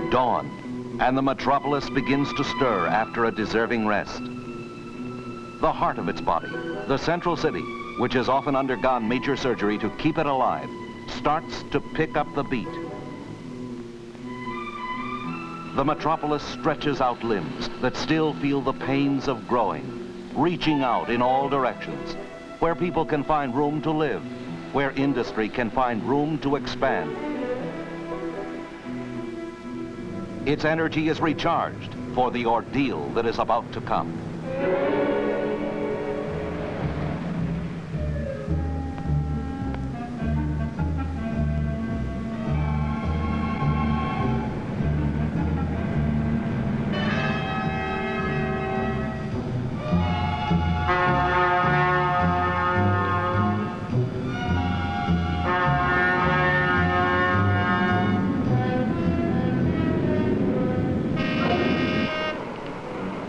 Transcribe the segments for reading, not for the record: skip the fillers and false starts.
Dawn, and the metropolis begins to stir after a deserving rest. The heart of its body, the central city, which has often undergone major surgery to keep it alive, starts to pick up the beat. The metropolis stretches out limbs that still feel the pains of growing, reaching out in all directions, where people can find room to live, where industry can find room to expand. Its energy is recharged for the ordeal that is about to come.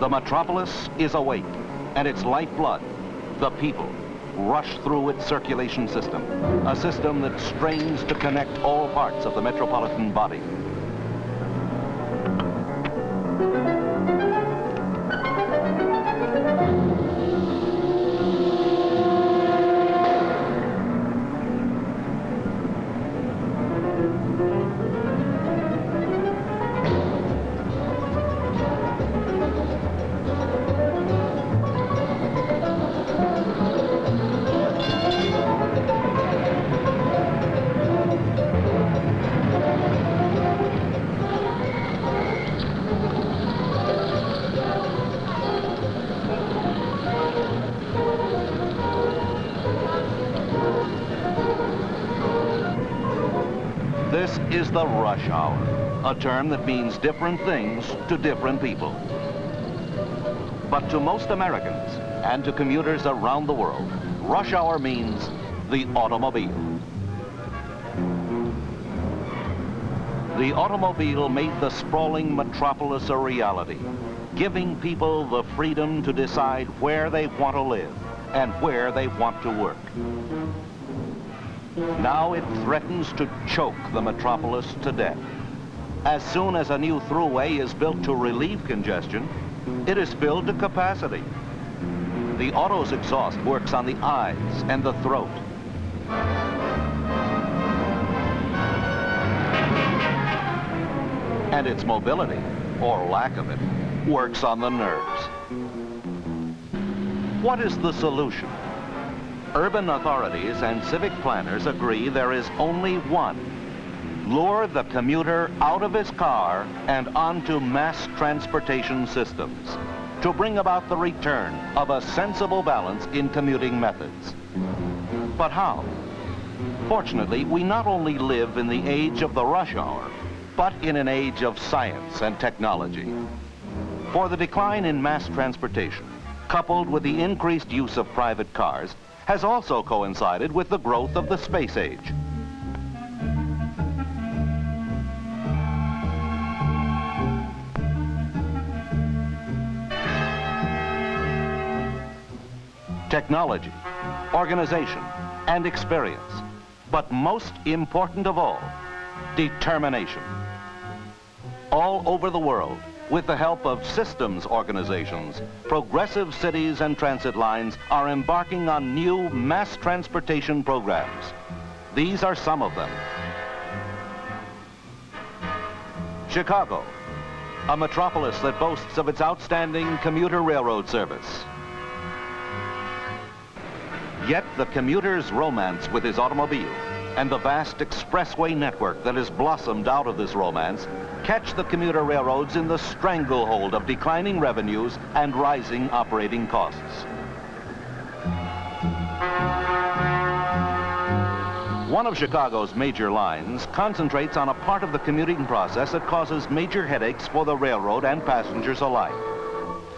The metropolis is awake, and its lifeblood, the people, rush through its circulation system, a system that strains to connect all parts of the metropolitan body. This is the rush hour, a term that means different things to different people. But to most Americans and to commuters around the world, rush hour means the automobile. The automobile made the sprawling metropolis a reality, giving people the freedom to decide where they want to live and where they want to work. Now it threatens to choke the metropolis to death. As soon as a new thruway is built to relieve congestion, it is filled to capacity. The auto's exhaust works on the eyes and the throat. And its mobility, or lack of it, works on the nerves. What is the solution? Urban authorities and civic planners agree there is only one. Lure the commuter out of his car and onto mass transportation systems to bring about the return of a sensible balance in commuting methods. But how? Fortunately, we not only live in the age of the rush hour, but in an age of science and technology. For the decline in mass transportation, coupled with the increased use of private cars, has also coincided with the growth of the space age. Technology, organization, and experience, but most important of all, determination. All over the world, with the help of systems organizations, progressive cities and transit lines are embarking on new mass transportation programs. These are some of them. Chicago, a metropolis that boasts of its outstanding commuter railroad service. Yet the commuter's romance with his automobile and the vast expressway network that has blossomed out of this romance catch the commuter railroads in the stranglehold of declining revenues and rising operating costs. One of Chicago's major lines concentrates on a part of the commuting process that causes major headaches for the railroad and passengers alike: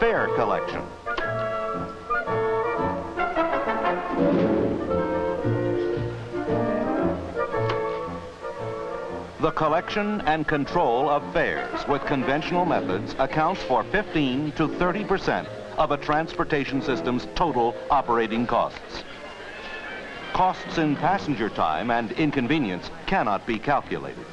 fare collection. The collection and control of fares with conventional methods accounts for 15 to 30% of a transportation system's total operating costs. Costs in passenger time and inconvenience cannot be calculated.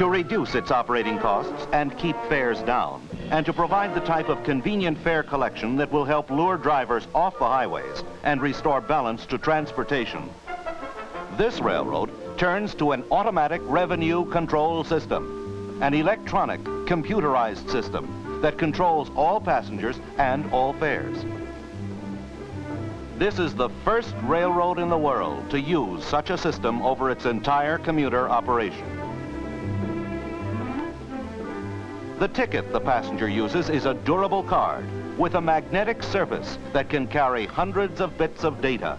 To reduce its operating costs and keep fares down, and to provide the type of convenient fare collection that will help lure drivers off the highways and restore balance to transportation, this railroad turns to an automatic revenue control system, an electronic, computerized system that controls all passengers and all fares. This is the first railroad in the world to use such a system over its entire commuter operation. The ticket the passenger uses is a durable card with a magnetic surface that can carry hundreds of bits of data.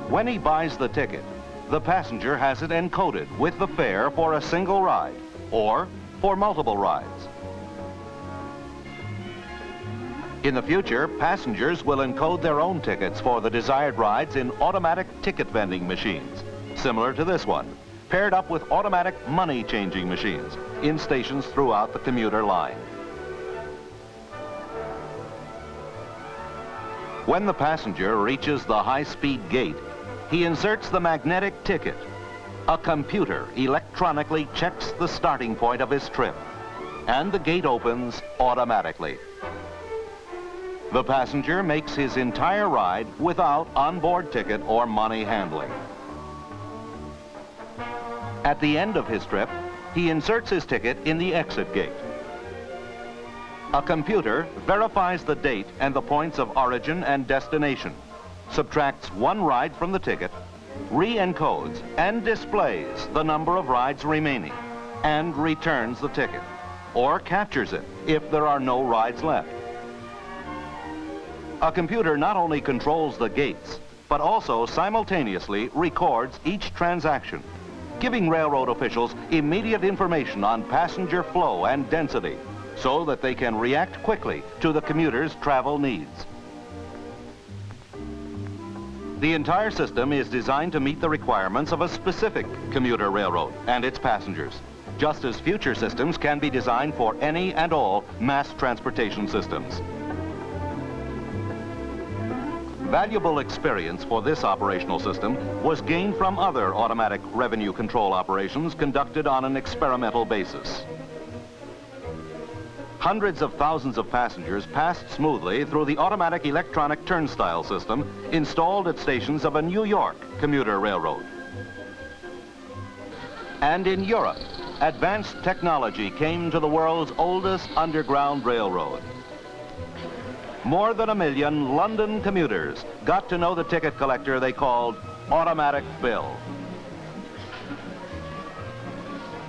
When he buys the ticket, the passenger has it encoded with the fare for a single ride or for multiple rides. In the future, passengers will encode their own tickets for the desired rides in automatic ticket vending machines, similar to this one, paired up with automatic money-changing machines in stations throughout the commuter line. When the passenger reaches the high-speed gate, he inserts the magnetic ticket. A computer electronically checks the starting point of his trip, and the gate opens automatically. The passenger makes his entire ride without onboard ticket or money handling. At the end of his trip, he inserts his ticket in the exit gate. A computer verifies the date and the points of origin and destination, subtracts one ride from the ticket, re-encodes and displays the number of rides remaining, and returns the ticket, or captures it if there are no rides left. A computer not only controls the gates, but also simultaneously records each transaction, giving railroad officials immediate information on passenger flow and density so that they can react quickly to the commuter's travel needs. The entire system is designed to meet the requirements of a specific commuter railroad and its passengers, just as future systems can be designed for any and all mass transportation systems. Valuable experience for this operational system was gained from other automatic revenue control operations conducted on an experimental basis. Hundreds of thousands of passengers passed smoothly through the automatic electronic turnstile system installed at stations of a New York commuter railroad. And in Europe, advanced technology came to the world's oldest underground railroad. More than 1 million London commuters got to know the ticket collector they called Automatic Bill.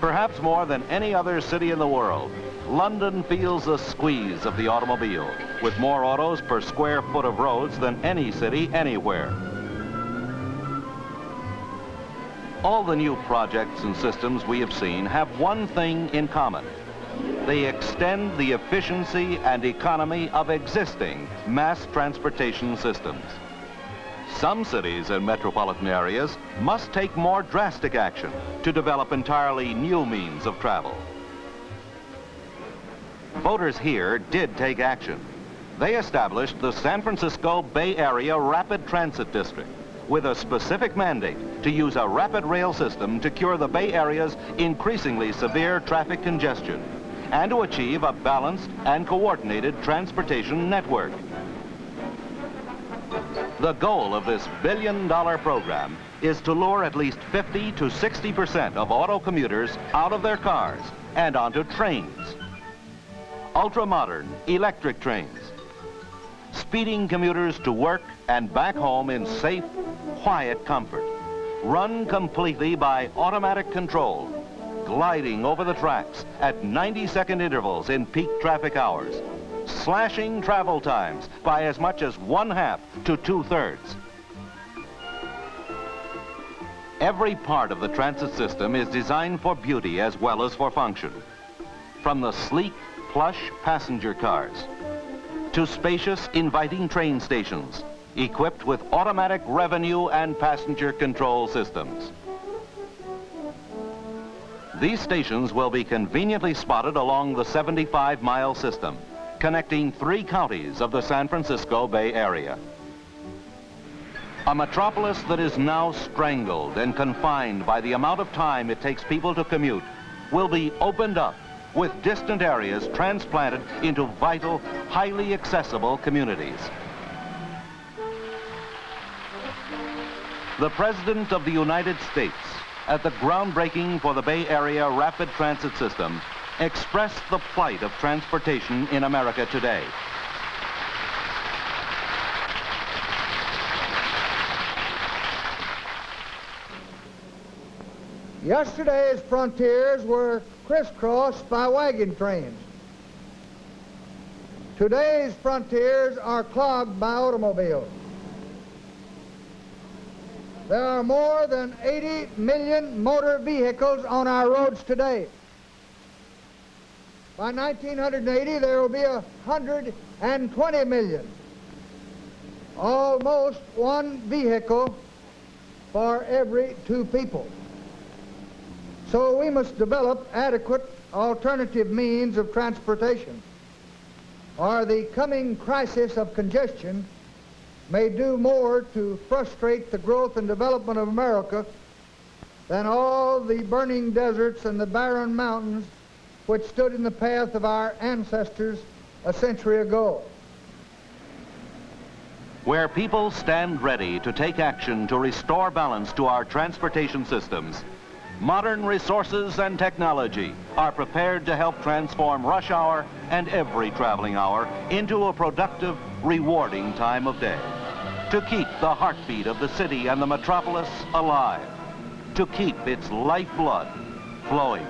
Perhaps more than any other city in the world, London feels the squeeze of the automobile, with more autos per square foot of roads than any city anywhere. All the new projects and systems we have seen have one thing in common. They extend the efficiency and economy of existing mass transportation systems. Some cities and metropolitan areas must take more drastic action to develop entirely new means of travel. Voters here did take action. They established the San Francisco Bay Area Rapid Transit District with a specific mandate to use a rapid rail system to cure the Bay Area's increasingly severe traffic congestion and to achieve a balanced and coordinated transportation network. The goal of this billion-dollar program is to lure at least 50 to 60% of auto commuters out of their cars and onto trains. Ultra-modern electric trains, speeding commuters to work and back home in safe, quiet comfort, run completely by automatic control, gliding over the tracks at 90-second intervals in peak traffic hours, slashing travel times by as much as 1/2 to 2/3. Every part of the transit system is designed for beauty as well as for function. From the sleek, plush passenger cars to spacious, inviting train stations equipped with automatic revenue and passenger control systems. These stations will be conveniently spotted along the 75-mile system, connecting 3 counties of the San Francisco Bay Area. A metropolis that is now strangled and confined by the amount of time it takes people to commute will be opened up, with distant areas transplanted into vital, highly accessible communities. The President of the United States, at the groundbreaking for the Bay Area Rapid Transit System, expressed the plight of transportation in America today. Yesterday's frontiers were crisscrossed by wagon trains. Today's frontiers are clogged by automobiles. There are more than 80 million motor vehicles on our roads today. By 1980, there will be 120 million. Almost one vehicle for every 2 people. So we must develop adequate alternative means of transportation, or the coming crisis of congestion may do more to frustrate the growth and development of America than all the burning deserts and the barren mountains which stood in the path of our ancestors a century ago. Where people stand ready to take action to restore balance to our transportation systems, modern resources and technology are prepared to help transform rush hour and every traveling hour into a productive, rewarding time of day. To keep the heartbeat of the city and the metropolis alive. To keep its lifeblood flowing.